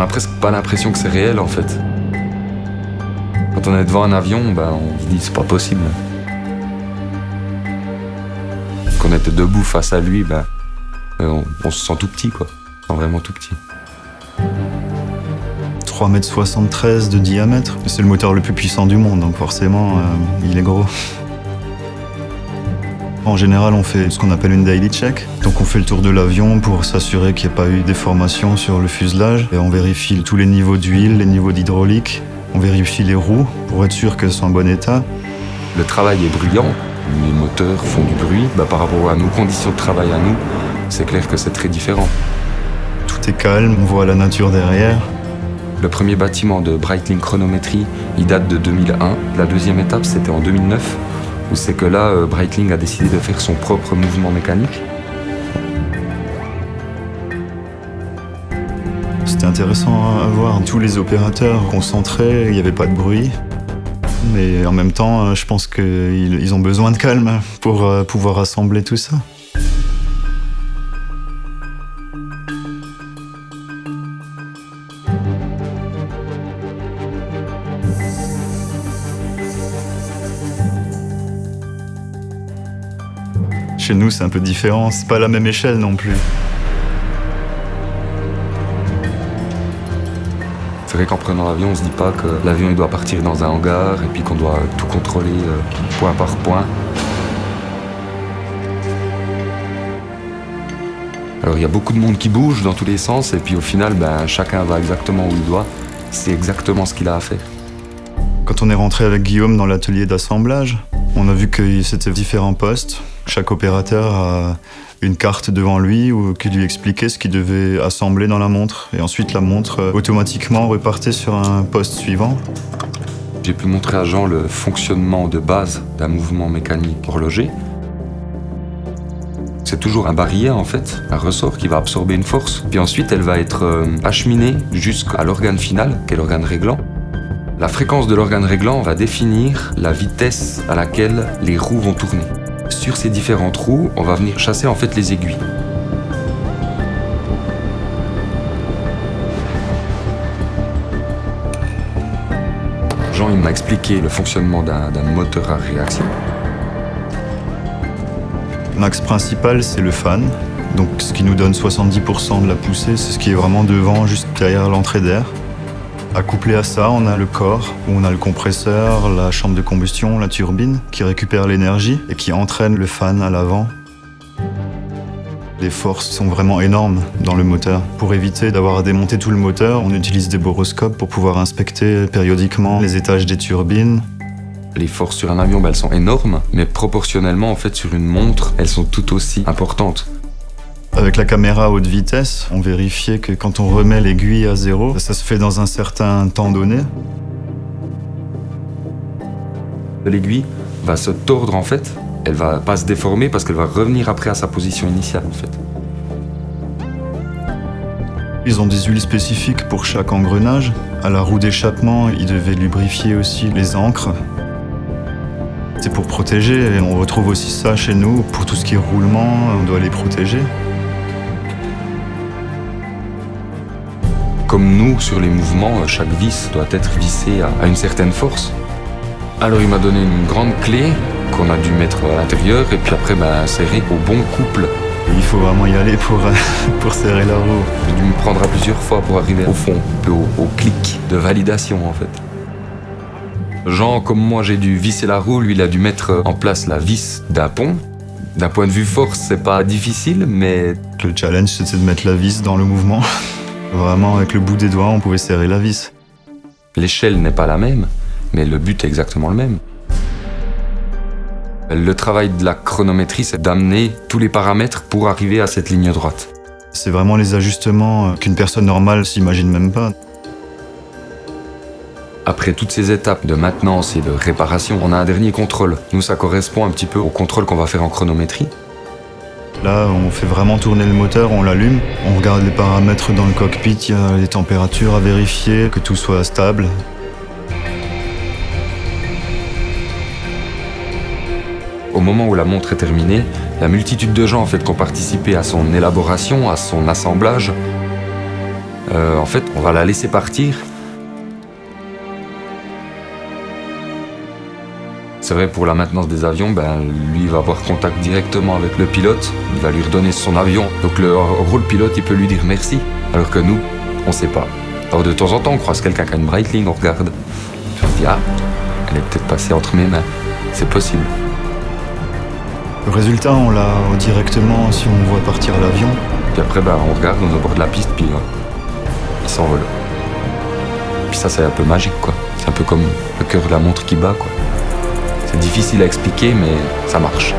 n'a presque pas l'impression que c'est réel en fait. Quand on est devant un avion, on se dit c'est pas possible. Quand on était debout face à lui, on se sent tout petit quoi. On se sent vraiment tout petit. 3,73 m de diamètre. C'est le moteur le plus puissant du monde, donc forcément, il est gros. En général, on fait ce qu'on appelle une daily check. Donc on fait le tour de l'avion pour s'assurer qu'il n'y ait pas eu de déformation sur le fuselage. Et on vérifie tous les niveaux d'huile, les niveaux d'hydraulique. On vérifie les roues pour être sûr qu'elles sont en bon état. Le travail est bruyant. Les moteurs font du bruit. Par rapport à nos conditions de travail à nous, c'est clair que c'est très différent. Tout est calme, on voit la nature derrière. Le premier bâtiment de Breitling Chronometry, il date de 2001. La deuxième étape, c'était en 2009. Où c'est que là, Breitling a décidé de faire son propre mouvement mécanique. C'était intéressant à voir. Tous les opérateurs concentrés, il n'y avait pas de bruit. Mais en même temps, je pense qu'ils ont besoin de calme pour pouvoir assembler tout ça. Chez nous, c'est un peu différent. C'est pas la même échelle non plus. C'est vrai qu'en prenant l'avion, on se dit pas que l'avion il doit partir dans un hangar et puis qu'on doit tout contrôler point par point. Alors il y a beaucoup de monde qui bouge dans tous les sens et puis au final, chacun va exactement où il doit. C'est exactement ce qu'il a à faire. Quand on est rentré avec Guillaume dans l'atelier d'assemblage, on a vu que c'était différents postes. Chaque opérateur a une carte devant lui qui lui expliquait ce qu'il devait assembler dans la montre. Et ensuite, la montre automatiquement repartait sur un poste suivant. J'ai pu montrer à Jean le fonctionnement de base d'un mouvement mécanique horloger. C'est toujours un barillet en fait, un ressort qui va absorber une force. Puis ensuite, elle va être acheminée jusqu'à l'organe final, qui est l'organe réglant. La fréquence de l'organe réglant va définir la vitesse à laquelle les roues vont tourner. Sur ces différentes roues, on va venir chasser en fait les aiguilles. Jean il m'a expliqué le fonctionnement d'un moteur à réaction. L'axe principal, c'est le fan. Donc ce qui nous donne 70% de la poussée, c'est ce qui est vraiment devant, juste derrière l'entrée d'air. Accouplé à ça, on a le corps, où on a le compresseur, la chambre de combustion, la turbine, qui récupère l'énergie et qui entraîne le fan à l'avant. Les forces sont vraiment énormes dans le moteur. Pour éviter d'avoir à démonter tout le moteur, on utilise des boroscopes pour pouvoir inspecter périodiquement les étages des turbines. Les forces sur un avion, elles sont énormes, mais proportionnellement, en fait, sur une montre, elles sont tout aussi importantes. Avec la caméra à haute vitesse, on vérifiait que quand on remet l'aiguille à zéro, ça se fait dans un certain temps donné. L'aiguille va se tordre en fait, elle va pas se déformer parce qu'elle va revenir après à sa position initiale en fait. Ils ont des huiles spécifiques pour chaque engrenage. À la roue d'échappement, ils devaient lubrifier aussi les ancres. C'est pour protéger, et on retrouve aussi ça chez nous. Pour tout ce qui est roulement, on doit les protéger. Comme nous, sur les mouvements, chaque vis doit être vissée à une certaine force. Alors il m'a donné une grande clé qu'on a dû mettre à l'intérieur et puis après serrer au bon couple. Et il faut vraiment y aller pour serrer la roue. J'ai dû me prendre à plusieurs fois pour arriver au fond, un peu au clic de validation en fait. Jean, comme moi, j'ai dû visser la roue, lui il a dû mettre en place la vis d'un pont. D'un point de vue force, c'est pas difficile, mais... Le challenge, c'était de mettre la vis dans le mouvement. Vraiment, avec le bout des doigts, on pouvait serrer la vis. L'échelle n'est pas la même, mais le but est exactement le même. Le travail de la chronométrie, c'est d'amener tous les paramètres pour arriver à cette ligne droite. C'est vraiment les ajustements qu'une personne normale s'imagine même pas. Après toutes ces étapes de maintenance et de réparation, on a un dernier contrôle. Nous, ça correspond un petit peu au contrôle qu'on va faire en chronométrie. Là, on fait vraiment tourner le moteur, on l'allume, on regarde les paramètres dans le cockpit, il y a les températures à vérifier, que tout soit stable. Au moment où la montre est terminée, la multitude de gens en fait, qui ont participé à son élaboration, à son assemblage, En fait, on va la laisser partir. C'est vrai, pour la maintenance des avions, lui, il va avoir contact directement avec le pilote. Il va lui redonner son avion. Donc, en gros, le pilote, il peut lui dire merci. Alors que nous, on sait pas. Alors, de temps en temps, on croise quelqu'un qui a une Breitling, on regarde. On se dit, ah, elle est peut-être passée entre mes mains. C'est possible. Le résultat, on l'a directement si on voit partir l'avion. Puis après, on regarde, on est au bord de la piste, puis il s'envole. Puis ça, c'est un peu magique, quoi. C'est un peu comme le cœur de la montre qui bat, quoi. C'est difficile à expliquer, mais ça marche.